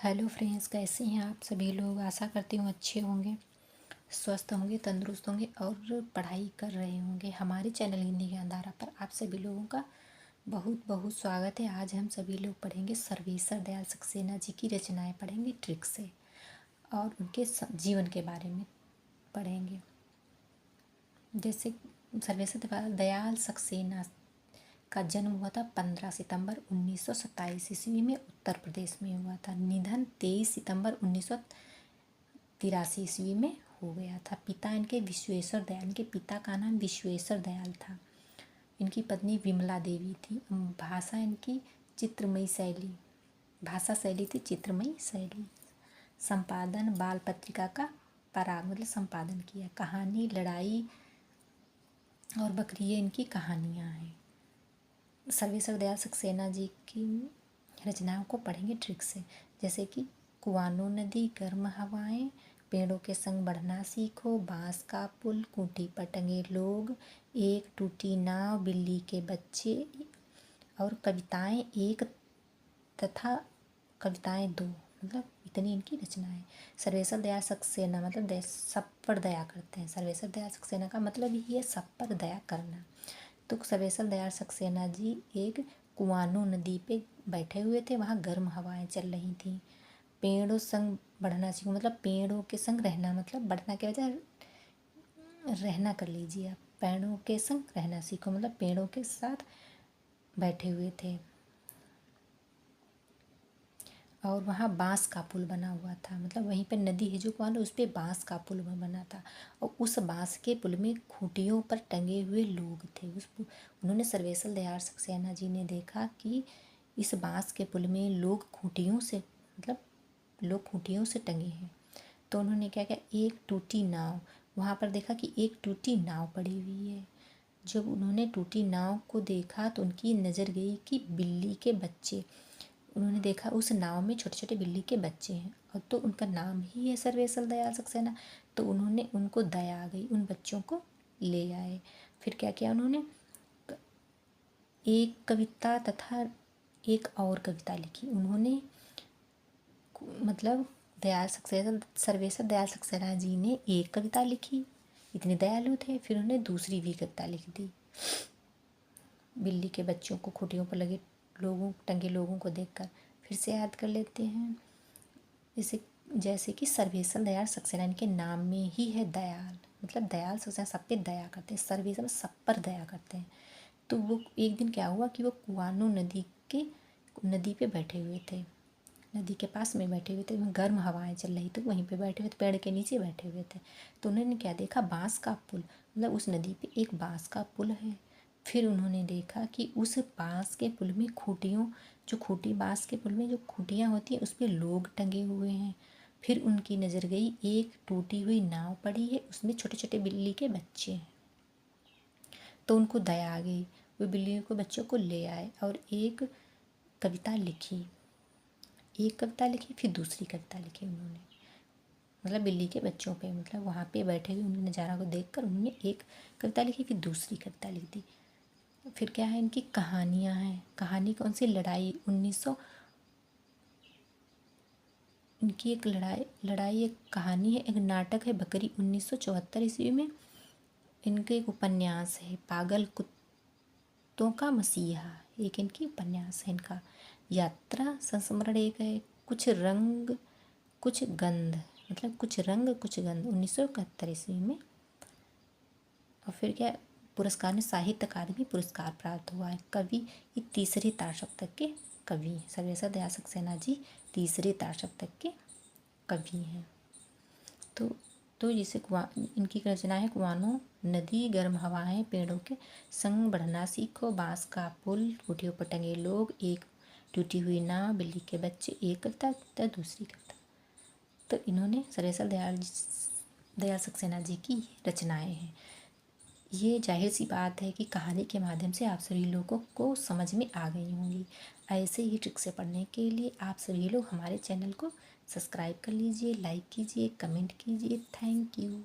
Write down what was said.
Hello friends, कैसे हैं आप सभी लोग। आशा करती हूँ अच्छे होंगे, स्वस्थ होंगे, तंदुरुस्त होंगे और पढ़ाई कर रहे होंगे। हमारे चैनल हिंदी ज्ञानधारा पर आप सभी लोगों का बहुत बहुत स्वागत है। आज हम सभी लोग पढ़ेंगे सर्वेश्वर दयाल सक्सेना जी की रचनाएं पढ़ेंगे ट्रिक से और उनके जीवन के बारे में पढ़ेंगे। जैसे सर्वेश्वर दयाल सक्सेना का जन्म हुआ था 15 सितंबर 1927 ईस्वी में उत्तर प्रदेश में हुआ था। निधन 23 सितंबर 1983 ईस्वी में हो गया था। पिता इनके विश्वेश्वर दयाल, इनके पिता का नाम विश्वेश्वर दयाल था। इनकी पत्नी विमला देवी थी। भाषा इनकी चित्रमयी शैली, भाषा शैली थी चित्रमयी शैली। संपादन बाल पत्रिका का पराग मतलब संपादन किया। कहानी लड़ाई और बकरियाँ इनकी कहानियाँ हैं। सर्वेश्वर दयाल सक्सेना जी की रचनाओं को पढ़ेंगे ट्रिक से। जैसे कि कुआनो नदी, गर्म हवाएं, पेड़ों के संग बढ़ना सीखो, बांस का पुल, खूंटी पर टंगे लोग, एक टूटी नाव, बिल्ली के बच्चे और कविताएं एक तथा कविताएं दो। मतलब इतनी इनकी रचनाएं। सर्वेश्वर दयाल सक्सेना मतलब सब पर दया करते हैं। सर्वेश्वर दयाल सक्सेना का मतलब ही है सब पर दया करना। तो सर्वेश्वर दयाल सक्सेना जी एक कुआनो नदी पे बैठे हुए थे। वहाँ गर्म हवाएं चल रही थी। पेड़ों संग बढ़ना सीखो मतलब पेड़ों के संग रहना, मतलब बढ़ना के वजह रहना कर लीजिए आप। पेड़ों के संग रहना सीखो मतलब पेड़ों के साथ बैठे हुए थे। और वहाँ बांस का पुल बना हुआ था, मतलब वहीं पे नदी है जो कुआनो, उस पर बांस का पुल बना था। और उस बांस के पुल में खूंटियों पर टंगे हुए लोग थे। उन्होंने सर्वेश्वर दयाल सक्सेना जी ने देखा कि इस बांस के पुल में लोग खूंटियों से मतलब लोग खूंटियों से टंगे हैं। तो उन्होंने क्या किया, एक टूटी नाव, वहाँ पर देखा कि एक टूटी नाव पड़ी हुई है। जब उन्होंने टूटी नाव को देखा तो उनकी नज़र गई कि बिल्ली के बच्चे, उन्होंने देखा उस नाव में छोटे छोटे बिल्ली के बच्चे हैं। और तो उनका नाम ही है सर्वेश्वर दयाल सक्सेना। तो उन्होंने उनको दया आ गई, उन बच्चों को ले आए। फिर क्या किया उन्होंने, एक कविता तथा एक और कविता लिखी उन्होंने। मतलब सर्वेश्वर दयाल सक्सेना जी ने एक कविता लिखी, इतने दयालु थे। फिर उन्होंने दूसरी भी कविता लिख दी। बिल्ली के बच्चों को खूंटियों पर लगे टंगे लोगों को देखकर। फिर से याद कर लेते हैं। जैसे कि सर्वेश्वर दयाल सक्सेना, इनके नाम में ही है दयाल, मतलब दयाल सक्सेना सब पे दया करते हैं। सर्वेश्वर सब पर दया करते हैं। तो वो एक दिन क्या हुआ कि वो कुआनो नदी पे बैठे हुए थे, नदी के पास में बैठे हुए थे। गर्म हवाएं चल रही, तो वहीं पे बैठे हुए थे, पेड़ के नीचे बैठे हुए थे। तो उन्होंने क्या देखा, बांस का पुल, मतलब उस नदी पे एक बांस का पुल है। फिर उन्होंने देखा कि उस बांस के पुल में बांस के पुल में जो खूंटियाँ होती हैं उस पर लोग टंगे हुए हैं। फिर उनकी नज़र गई एक टूटी हुई नाव पड़ी है, उसमें छोटे छोटे बिल्ली के बच्चे हैं। तो उनको दया आ गई, वो बिल्लियों के बच्चों को ले आए और एक कविता लिखी। फिर दूसरी कविता लिखी उन्होंने, मतलब बिल्ली के बच्चों पे, मतलब वहाँ पे बैठे हुए उन्होंने नज़ारा को देखकर उन्होंने एक कविता लिखी, फिर दूसरी कविता लिख दी। फिर क्या है, इनकी कहानियाँ हैं। कहानी कौन सी, लड़ाई 1900, इनकी एक लड़ाई एक कहानी है। एक नाटक है बकरी 1974 ईस्वी में। इनके एक उपन्यास है पागल कुत्तों का मसीहा, एक इनकी उपन्यास है। इनका यात्रा संस्मरण एक है। कुछ रंग कुछ गंध, मतलब कुछ रंग कुछ गंध 1971 ईस्वी में। और फिर क्या, पुरस्कार में साहित्य अकादमी पुरस्कार प्राप्त हुआ है। कवि ये तीसरे तार सप्तक के कवि हैं। सर्वेश्वर दयाल सक्सेना जी तीसरे तार सप्तक के कवि हैं। तो जैसे इनकी रचना है कुआनो नदी, गर्म हवाएं, पेड़ों के संग बढ़ना सीखो, बांस का पुल, खूंटियों पर टंगे लोग, एक टूटी हुई नाव, बिल्ली के बच्चे, एक कविता तो दूसरी कविता। तो इन्होंने सर्वेश्वर दयाल सक्सेना जी की रचनाएं हैं। ये जाहिर सी बात है कि कहानी के माध्यम से आप सभी लोगों को समझ में आ गई होंगी। ऐसे ही ट्रिक से पढ़ने के लिए आप सभी लोग हमारे चैनल को सब्सक्राइब कर लीजिए, लाइक कीजिए, कमेंट कीजिए। Thank you.